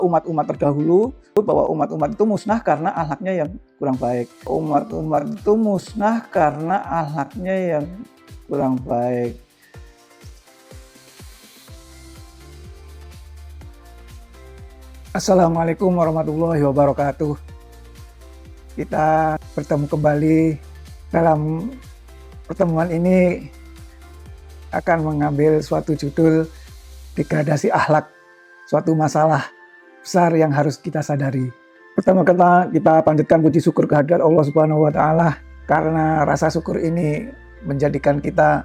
umat-umat terdahulu bahwa umat-umat itu musnah karena akhlaknya yang kurang baik. Umat-umat itu musnah karena akhlaknya yang kurang baik. Assalamualaikum warahmatullahi wabarakatuh. Kita bertemu kembali. Dalam pertemuan ini akan mengambil suatu judul degradasi akhlak, suatu masalah besar yang harus kita sadari. Pertama-tama kita panjatkan puji syukur kehadirat Allah Subhanahu wa taala, karena rasa syukur ini menjadikan kita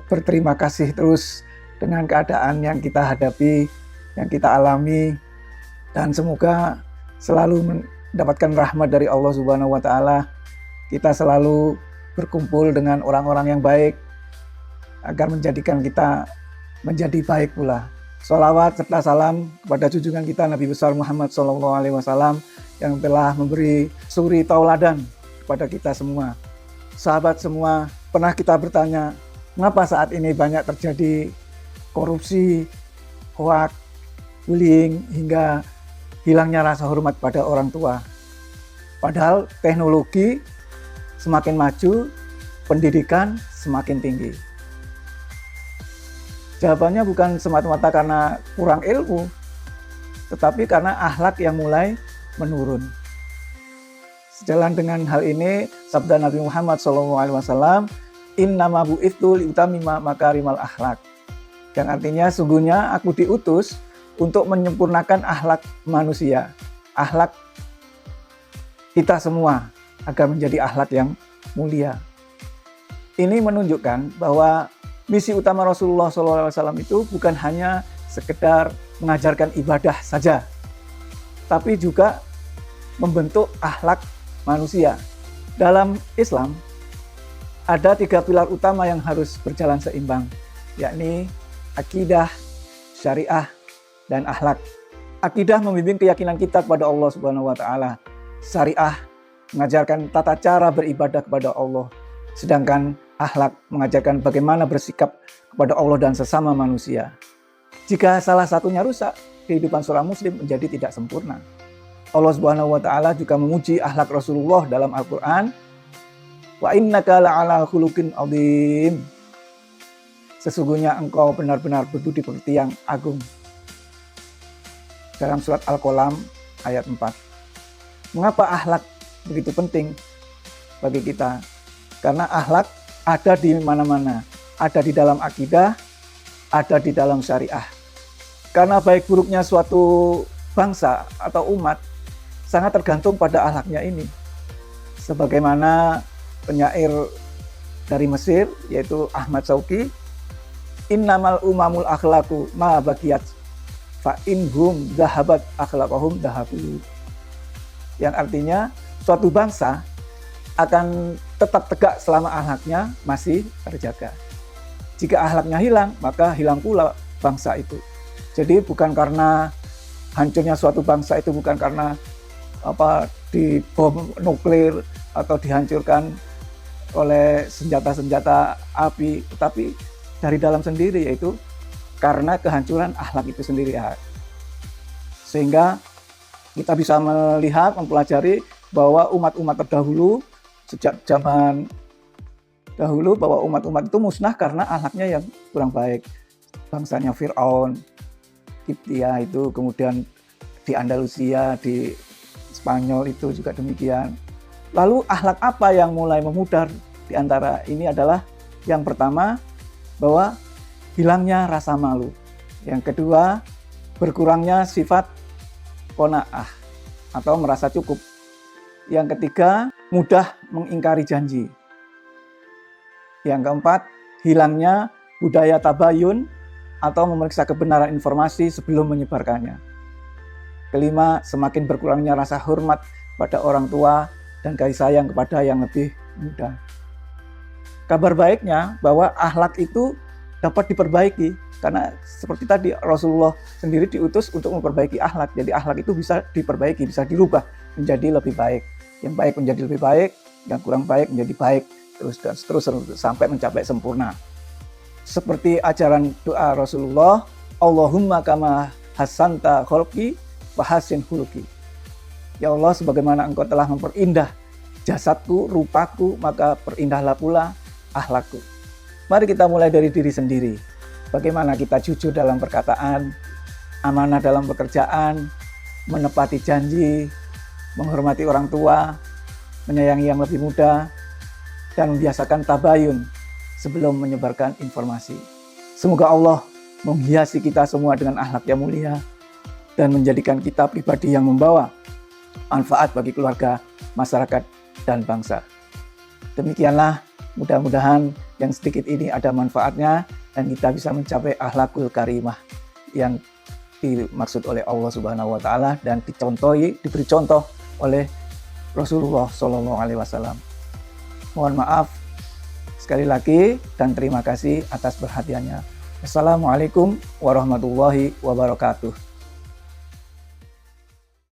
berterima kasih terus dengan keadaan yang kita hadapi, yang kita alami, dan semoga selalu mendapatkan rahmat dari Allah Subhanahu wa taala. Kita selalu berkumpul dengan orang-orang yang baik agar menjadikan kita menjadi baik pula. Sholawat serta salam kepada junjungan kita Nabi besar Muhammad SAW yang telah memberi suri tauladan kepada kita semua. Sahabat semua, pernah kita bertanya, mengapa saat ini banyak terjadi korupsi, hoaks, bullying, hingga hilangnya rasa hormat pada orang tua? Padahal teknologi semakin maju, pendidikan semakin tinggi. Jawabannya bukan semata-mata karena kurang ilmu, tetapi karena akhlak yang mulai menurun. Sejalan dengan hal ini, sabda Nabi Muhammad SAW, innama bu'ithu liutamima makarimal akhlak. Yang artinya, sungguhnya aku diutus untuk menyempurnakan akhlak manusia, akhlak kita semua, agar menjadi akhlak yang mulia. Ini menunjukkan bahwa misi utama Rasulullah SAW itu bukan hanya sekedar mengajarkan ibadah saja, tapi juga membentuk akhlak manusia. Dalam Islam, ada 3 pilar utama yang harus berjalan seimbang, yakni akidah, syariah, dan akhlak. Akidah membimbing keyakinan kita kepada Allah Subhanahu wa taala. Syariah mengajarkan tata cara beribadah kepada Allah. Sedangkan akhlak mengajarkan bagaimana bersikap kepada Allah dan sesama manusia. Jika salah satunya rusak, kehidupan seorang muslim menjadi tidak sempurna. Allah Subhanahu wa taala juga memuji akhlak Rasulullah dalam Al-Qur'an. Wa innaka la'ala khuluqin 'adzim. Sesungguhnya engkau benar-benar berbudi pekerti yang agung. Dalam surat Al-Qalam ayat 4. Mengapa akhlak begitu penting bagi kita? Karena akhlak ada di mana-mana, ada di dalam akidah, ada di dalam syariah. Karena baik buruknya suatu bangsa atau umat sangat tergantung pada akhlaknya ini. Sebagaimana penyair dari Mesir, yaitu Ahmad Shauqi, innamal umamul akhlaqu ma baqiyat fa inhum dhahabat akhlaqahum dhahabu. Yang artinya suatu bangsa akan tetap tegak selama akhlaknya masih terjaga. Jika akhlaknya hilang, maka hilang pula bangsa itu. Jadi bukan karena hancurnya suatu bangsa itu bukan karena dibom nuklir atau dihancurkan oleh senjata-senjata api, tetapi dari dalam sendiri, yaitu karena kehancuran akhlak itu sendiri. Sehingga kita bisa melihat, mempelajari bahwa umat-umat terdahulu sejak zaman dahulu bahwa umat-umat itu musnah karena akhlaknya yang kurang baik. Bangsanya Fir'aun, Kiptia itu, kemudian di Andalusia, di Spanyol itu juga demikian. Lalu akhlak apa yang mulai memudar di antara ini adalah yang pertama, bahwa hilangnya rasa malu. Yang kedua, berkurangnya sifat qanaah atau merasa cukup. Yang ketiga, mudah mengingkari janji. Yang keempat, hilangnya budaya tabayun atau memeriksa kebenaran informasi sebelum menyebarkannya. Kelima, semakin berkurangnya rasa hormat pada orang tua dan kasih sayang kepada yang lebih muda. Kabar baiknya bahwa akhlak itu dapat diperbaiki, karena seperti tadi Rasulullah sendiri diutus untuk memperbaiki akhlak. Jadi akhlak itu bisa diperbaiki, bisa dirubah menjadi lebih baik. Yang baik menjadi lebih baik, yang kurang baik menjadi baik, terus sampai mencapai sempurna. Seperti ajaran doa Rasulullah, Allahumma kama hasanta kholqi fahasin khuluqi. Ya Allah, sebagaimana Engkau telah memperindah jasadku, rupaku, maka perindahlah pula akhlakku. Mari kita mulai dari diri sendiri. Bagaimana kita jujur dalam perkataan, amanah dalam pekerjaan, menepati janji, menghormati orang tua, menyayangi yang lebih muda, dan membiasakan tabayun sebelum menyebarkan informasi. Semoga Allah menghiasi kita semua dengan akhlak yang mulia dan menjadikan kita pribadi yang membawa manfaat bagi keluarga, masyarakat, dan bangsa. Demikianlah, mudah-mudahan yang sedikit ini ada manfaatnya dan kita bisa mencapai akhlakul karimah yang dimaksud oleh Allah Subhanahu wa taala dan diberi contoh oleh Rasulullah Shallallahu alaihi wasallam. Mohon maaf sekali lagi dan terima kasih atas perhatiannya. Assalamualaikum warahmatullahi wabarakatuh.